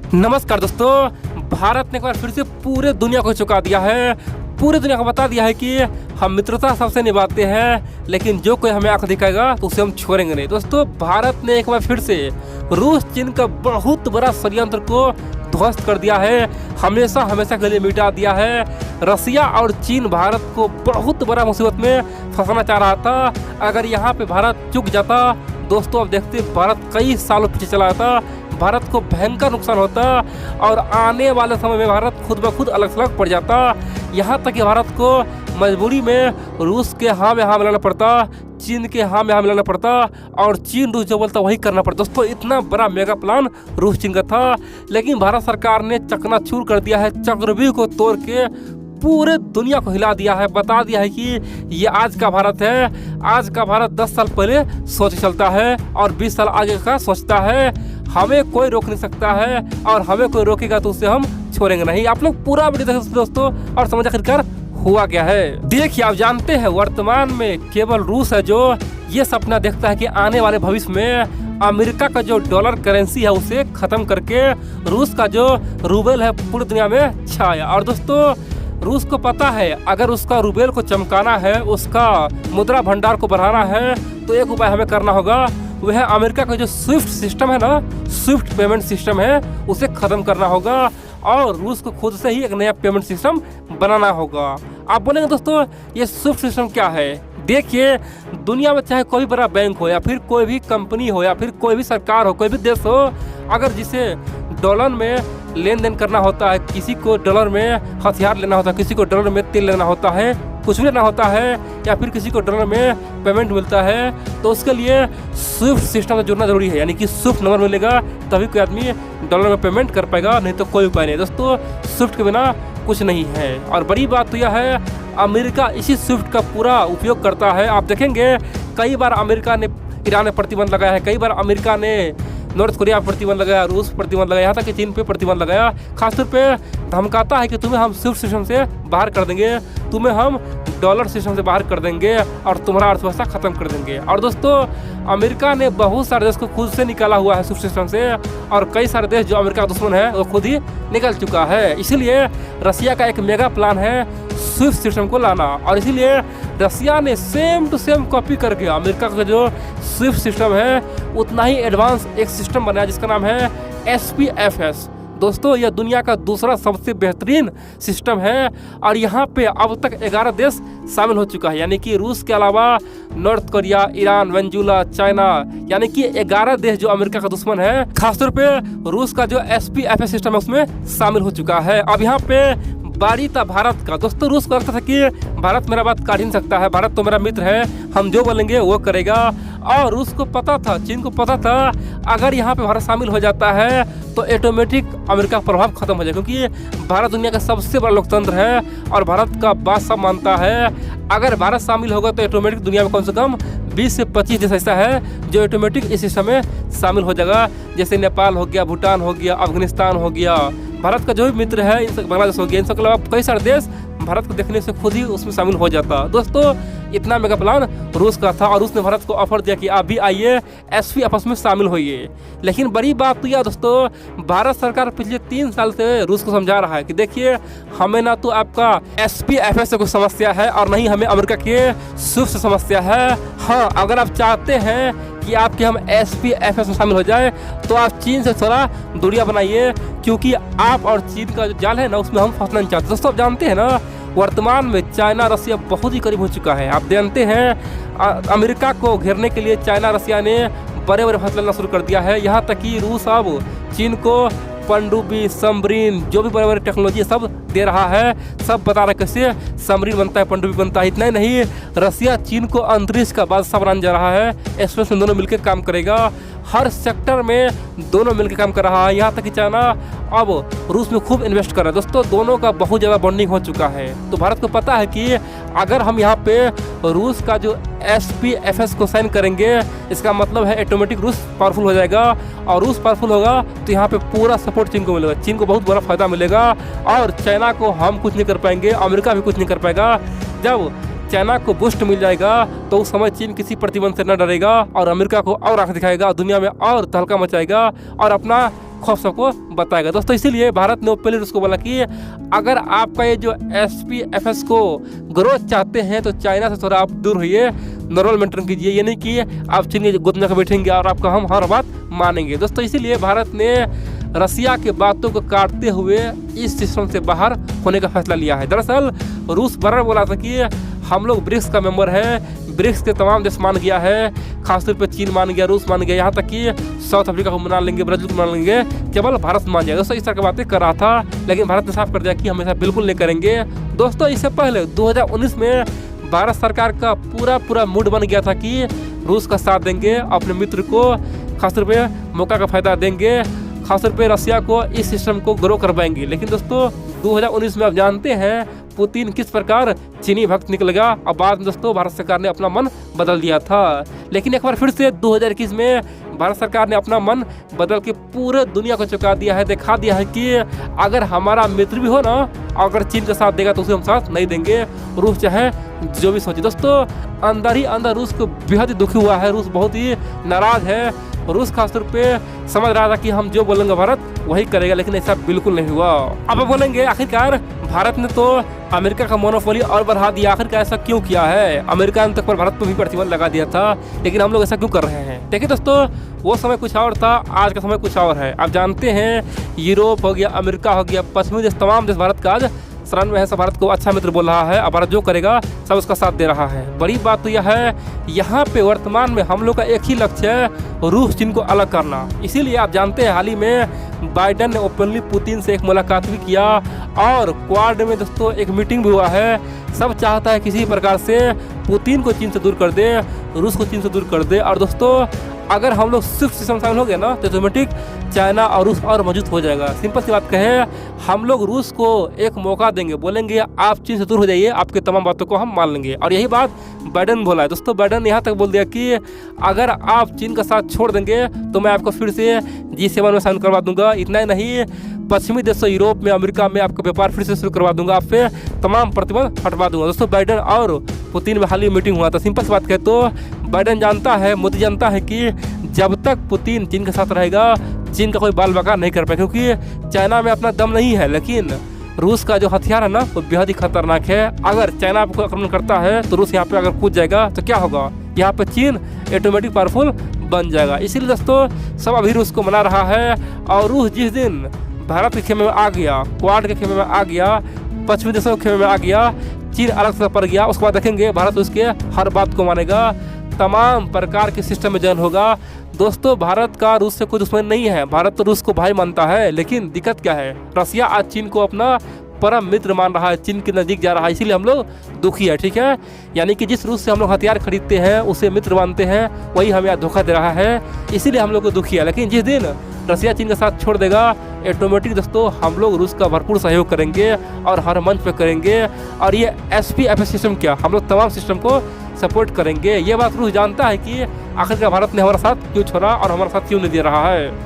नमस्कार दोस्तों, भारत ने एक बार फिर से पूरे दुनिया को चौंका दिया है। पूरी दुनिया को बता दिया है कि हम मित्रता सबसे निभाते हैं, लेकिन जो कोई हमें आंख दिखाएगा तो उसे हम छोड़ेंगे नहीं। दोस्तों, भारत ने एक बार फिर से रूस चीन का बहुत बड़ा षड्यंत्र को ध्वस्त कर दिया है, हमेशा हमेशा के लिए मिटा दिया है। रसिया और चीन भारत को बहुत बड़ा मुसीबत में फंसाना चाह रहा था। अगर यहाँ पे भारत चूक जाता दोस्तों, अब देखते भारत कई सालों पीछे चला जाता, भारत को भयंकर नुकसान होता और आने वाले समय में भारत खुद ब खुद अलग थलग पड़ जाता। यहाँ तक कि भारत को मजबूरी में रूस के हाँ में हाँ मिलाना पड़ता, चीन के हाँ में हाँ मिलाना पड़ता और चीन रूस जो बोलता वही करना पड़ता। दोस्तों, इतना बड़ा मेगा प्लान रूस चीन का था, लेकिन भारत सरकार ने चकनाचूर कर दिया है। चक्रव्यूह को तोड़ के पूरे दुनिया को हिला दिया है, बता दिया है कि ये आज का भारत है। आज का भारत 10 साल पहले सोच चलता है और 20 साल आगे का सोचता है। हमें कोई रोक नहीं सकता है और हमें कोई रोकेगा तो उसे हम छोड़ेंगे नहीं। आप लोग पूरा वीडियो देखिए दोस्तों और समझ आखिरकार हुआ क्या है। देखिए, आप जानते हैं वर्तमान में केवल रूस है जो ये सपना देखता है कि आने वाले भविष्य में अमेरिका का जो डॉलर करेंसी है उसे खत्म करके रूस का जो रूबल है पूरी दुनिया में छाया। और दोस्तों, रूस को पता है अगर उसका रूबेल को चमकाना है, उसका मुद्रा भंडार को बढ़ाना है, तो एक उपाय हमें करना होगा, वह अमेरिका का जो स्विफ्ट सिस्टम है ना, स्विफ्ट पेमेंट सिस्टम है, उसे खत्म करना होगा और रूस को खुद से ही एक नया पेमेंट सिस्टम बनाना होगा। आप बोलेंगे दोस्तों, ये स्विफ्ट सिस्टम क्या है? देखिए, दुनिया में चाहे कोई बड़ा बैंक हो या फिर कोई भी कंपनी हो या फिर कोई भी सरकार हो, कोई भी देश हो, अगर जिसे डॉलर में लेन देन करना होता है, किसी को डॉलर में हथियार लेना होता है, किसी को डॉलर में तेल लेना होता है, कुछ भी लेना होता है, या फिर किसी को डॉलर में पेमेंट मिलता है, तो उसके लिए स्विफ्ट सिस्टम से जुड़ना जरूरी है। यानी कि स्विफ्ट नंबर मिलेगा तभी कोई आदमी डॉलर में पेमेंट कर पाएगा, नहीं तो कोई उपाय नहीं। दोस्तों, स्विफ्ट के बिना कुछ नहीं है। और बड़ी बात तो यह है, अमेरिका इसी स्विफ्ट का पूरा उपयोग करता है। आप देखेंगे कई बार अमेरिका ने ईरान में प्रतिबंध लगाया है, कई बार अमेरिका ने नॉर्थ कोरिया पर प्रतिबंध लगाया, रूस पर प्रतिबंध लगाया, यहाँ तक कि चीन पे प्रतिबंध लगाया। खासतौर पे धमकाता है कि तुम्हें हम स्विफ्ट सिस्टम से बाहर कर देंगे, तुम्हें हम डॉलर सिस्टम से बाहर कर देंगे और तुम्हारा अर्थव्यवस्था खत्म कर देंगे। और दोस्तों, अमेरिका ने बहुत सारे देश को खुद से निकाला हुआ है स्विफ्ट सिस्टम से, और कई सारे देश जो अमेरिका का दुश्मन है वो खुद ही निकल चुका है। इसीलिए रसिया का एक मेगा प्लान है स्विफ्ट सिस्टम को लाना, और इसीलिए रसिया ने सेम टू सेम कॉपी करके अमेरिका का जो स्विफ्ट सिस्टम है उतना ही एडवांस एक सिस्टम बनाया जिसका नाम है SPFS। दोस्तों, यह दुनिया का दूसरा सबसे बेहतरीन सिस्टम है और यहाँ पे अब तक 11 देश शामिल हो चुका है। यानी कि रूस के अलावा north Korea, Iran, Venezuela, China, यानी कि 11 देश जो अमेरिका का दुश्मन है, खासतौर पे रूस का जो SPFS सिस्टम है उसमें शामिल हो चुका है। अब यहाँ पे बारी था भारत का। दोस्तों, रूस को लगता था कि भारत मेरा बात काट ही नहीं सकता है, भारत तो मेरा मित्र है, हम जो बोलेंगे वो करेगा। और रूस को पता था, चीन को पता था, अगर यहाँ पे भारत शामिल हो जाता है तो ऑटोमेटिक अमेरिका का प्रभाव खत्म हो जाए, क्योंकि भारत दुनिया का सबसे बड़ा लोकतंत्र है और भारत का बात सब मानता है। अगर भारत शामिल होगा तो ऑटोमेटिक दुनिया में कम से कम 20 से 25 देश ऐसा है जो ऑटोमेटिक इस सिस्टम में शामिल हो जाएगा, जैसे नेपाल हो गया, भूटान हो गया, अफगानिस्तान हो गया, भारत का जो भी मित्र है, इन सब, बांग्लादेश हो गया, इन सब के अलावा कई सारे देश भारत को देखने से खुद ही उसमें शामिल हो जाता। दोस्तों, इतना मेगा प्लान रूस का था और उसने भारत को ऑफर दिया कि आप भी आइए SPFS में शामिल होइए। लेकिन बड़ी बात तो यह दोस्तों, भारत सरकार पिछले 3 साल से रूस को समझा रहा है कि देखिए, हमें ना तो आपका SPFS से कोई समस्या है और नहीं हमें अमेरिका के स्विफ्ट से समस्या है। हाँ, अगर आप चाहते हैं कि आपके हम SPFS में शामिल हो जाए तो आप चीन से थोड़ा दूरियां बनाइए, क्योंकि आप और चीन का जो जाल है ना उसमें हम फंसना नहीं चाहते। दोस्तों, आप जानते हैं ना, वर्तमान में चाइना रसिया बहुत ही करीब हो चुका है। आप जानते हैं अमेरिका को घेरने के लिए चाइना रसिया ने बड़े बड़े फैसले लेना शुरू कर दिया है। यहाँ तक कि रूस अब चीन को पनडुब्बी, सबमरीन, जो भी बड़े बड़े टेक्नोलॉजी सब दे रहा है, सब बता रहा है कैसे सबमरीन बनता है, पनडुब्बी बनता है। इतना ही नहीं, रसिया चीन को अंतरिक्ष का बादशाह बनाने जा रहा है। स्पेस में दोनों मिलकर काम करेगा, हर सेक्टर में दोनों मिलकर काम कर रहा है। यहाँ तक कि चाइना अब रूस में खूब इन्वेस्ट कर रहा है। दोस्तों, दोनों का बहुत ज़्यादा बॉन्डिंग हो चुका है। तो भारत को पता है कि अगर हम यहाँ पे रूस का जो SPFS को साइन करेंगे, इसका मतलब है ऑटोमेटिक रूस पावरफुल हो जाएगा, और रूस पावरफुल होगा तो यहाँ पे पूरा सपोर्ट चीन को मिलेगा, चीन को बहुत बड़ा फायदा मिलेगा और चाइना को हम कुछ नहीं कर पाएंगे, अमेरिका भी कुछ नहीं कर पाएगा। जब चाइना को बूस्ट मिल जाएगा तो उस समय चीन किसी प्रतिबंध से न डरेगा और अमेरिका को और आंख दिखाएगा, दुनिया में और तहलका मचाएगा और अपना खौफ सबको बताएगा दोस्तों। इसीलिए भारत ने पहले उसको बोला कि अगर आपका ये जो SPFS को ग्रोथ चाहते हैं तो चाइना से थोड़ा आप दूर होइए, नॉर्मल मेंटेन कीजिए। ये नहीं कि आप चीन के गोद में बैठेंगे और आपका हम हर बात मानेंगे दोस्तों। इसीलिए भारत ने रसिया के बातों को काटते हुए इस सिस्टम से बाहर होने का फैसला लिया है। दरअसल रूस बार बोला था कि हम लोग ब्रिक्स का मेंबर है, ब्रिक्स के तमाम देश मान गया है, खासतौर पर चीन मान गया, रूस मान गया, यहाँ तक कि साउथ अफ्रीका को मान लेंगे, ब्राजील को मान लेंगे, केवल भारत मान जाएगा दोस्तों। इस तरह की बातें कर रहा था, लेकिन भारत ने साफ कर दिया कि हम ऐसा बिल्कुल नहीं करेंगे दोस्तों। इससे पहले 2019 में भारत सरकार का पूरा मूड बन गया था कि रूस का साथ देंगे, अपने मित्र को खासतौर पर मौका का फायदा देंगे, खासतौर पे रसिया को इस सिस्टम को ग्रो करवाएंगे। लेकिन दोस्तों 2019 में आप जानते हैं पुतिन किस प्रकार चीनी भक्त निकल गया। और बाद में दोस्तों भारत सरकार ने अपना मन बदल दिया था। लेकिन एक बार फिर से 2021 में भारत सरकार ने अपना मन बदल के पूरे दुनिया को चुका दिया है, दिखा दिया है कि अगर हमारा मित्र भी हो ना, अगर चीन का साथ देगा तो उसे हम साथ नहीं देंगे, रूस चाहे जो भी सोचे। दोस्तों अंदर ही अंदर रूस को बेहद दुखी हुआ है, रूस बहुत ही नाराज है। रूस खासतौर पे समझ रहा था कि हम जो बोलेंगे भारत वही करेगा, लेकिन ऐसा बिल्कुल नहीं हुआ। अब बोलेंगे आखिरकार भारत ने तो अमेरिका का मोनोपोली और बढ़ा दिया, आखिरकार ऐसा क्यों किया है? अमेरिका ने तक पर भारत पर भी प्रतिबंध लगा दिया था, लेकिन हम लोग ऐसा क्यों कर रहे हैं? देखिए दोस्तों वो समय कुछ और था, आज का समय कुछ और है। आप जानते हैं यूरोप हो गया, अमेरिका हो गया, पश्चिमी देश, तमाम देश भारत का आज शरण में है, सब भारत को अच्छा मित्र बोल रहा है। अब भारत जो करेगा सब उसका साथ दे रहा है। बड़ी बात तो यह है यहाँ पे वर्तमान में हम लोग का एक ही लक्ष्य है, रूस चीन को अलग करना। इसीलिए आप जानते हैं हाल ही में बाइडेन ने ओपनली पुतिन से एक मुलाकात भी किया और क्वाड में दोस्तों एक मीटिंग भी हुआ है। सब चाहता है किसी प्रकार से पुतिन को चीन से दूर कर दे, रूस को चीन से दूर कर दे। और दोस्तों अगर हम लोग सिर्फ सिस्टम शामिल हो गए ना तो ऑटोमेटिक चाइना और रूस और मजबूत हो जाएगा। सिंपल सी बात कहें, हम लोग रूस को एक मौका देंगे, बोलेंगे आप चीन से दूर हो जाइए, आपके तमाम बातों को हम मान लेंगे। और यही बात बाइडेन बोला है दोस्तों। बाइडेन यहाँ तक बोल दिया कि अगर आप चीन का साथ छोड़ देंगे तो मैं आपको फिर से G7 में शामिल करवा दूंगा। इतना ही नहीं, पश्चिमी देशों यूरोप में, अमेरिका में आपका व्यापार फिर से शुरू करवा दूंगा, आप पे तमाम प्रतिबंध हटवा दूंगा। दोस्तों बाइडेन और पुतिन में हाल ही मीटिंग हुआ था। सिंपल सी बात कहे तो बाइडेन जानता है, मोदी जानता है कि जब तक पुतिन चीन के साथ रहेगा चीन का कोई बाल बाका नहीं कर पाए, क्योंकि चाइना में अपना दम नहीं है। लेकिन रूस का जो हथियार है ना वो बेहद ही खतरनाक है। अगर चाइना को आक्रमण करता है तो रूस यहाँ पे अगर कूद जाएगा तो क्या होगा? यहाँ पे चीन ऑटोमेटिक पावरफुल बन जाएगा। इसीलिए दोस्तों सब अभी रूस को मना रहा है। और रूस जिस दिन भारत के खेमे में आ गया, क्वाड के खेमे में आ गया, पश्चिमी देशों के खेमे में आ गया, चीन अलग से पड़ गया, उसके बाद देखेंगे भारत उसके हर बात को मानेगा, तमाम प्रकार के सिस्टम में जॉइन होगा। दोस्तों भारत का रूस से कोई दुश्मन नहीं है, भारत तो रूस को भाई मानता है। लेकिन दिक्कत क्या है, रसिया आज चीन को अपना परम मित्र मान रहा है, चीन के नज़दीक जा रहा है, इसीलिए हम लोग दुखी है। ठीक है, यानी कि जिस रूस से हम लोग हथियार खरीदते हैं उसे मित्र मानते हैं, वही हमें आज धोखा दे रहा है, इसीलिए हम लोग को दुखी है। लेकिन जिस दिन रसिया चीन का साथ छोड़ देगा ऑटोमेटिक दोस्तों हम लोग रूस का भरपूर सहयोग करेंगे और हर मंच पे करेंगे। और ये SPFS सिस्टम क्या, हम लोग तमाम सिस्टम को सपोर्ट करेंगे। ये बात रूस जानता है कि आखिरकार भारत ने हमारा साथ क्यों छोड़ा और हमारा साथ क्यों नहीं दे रहा है।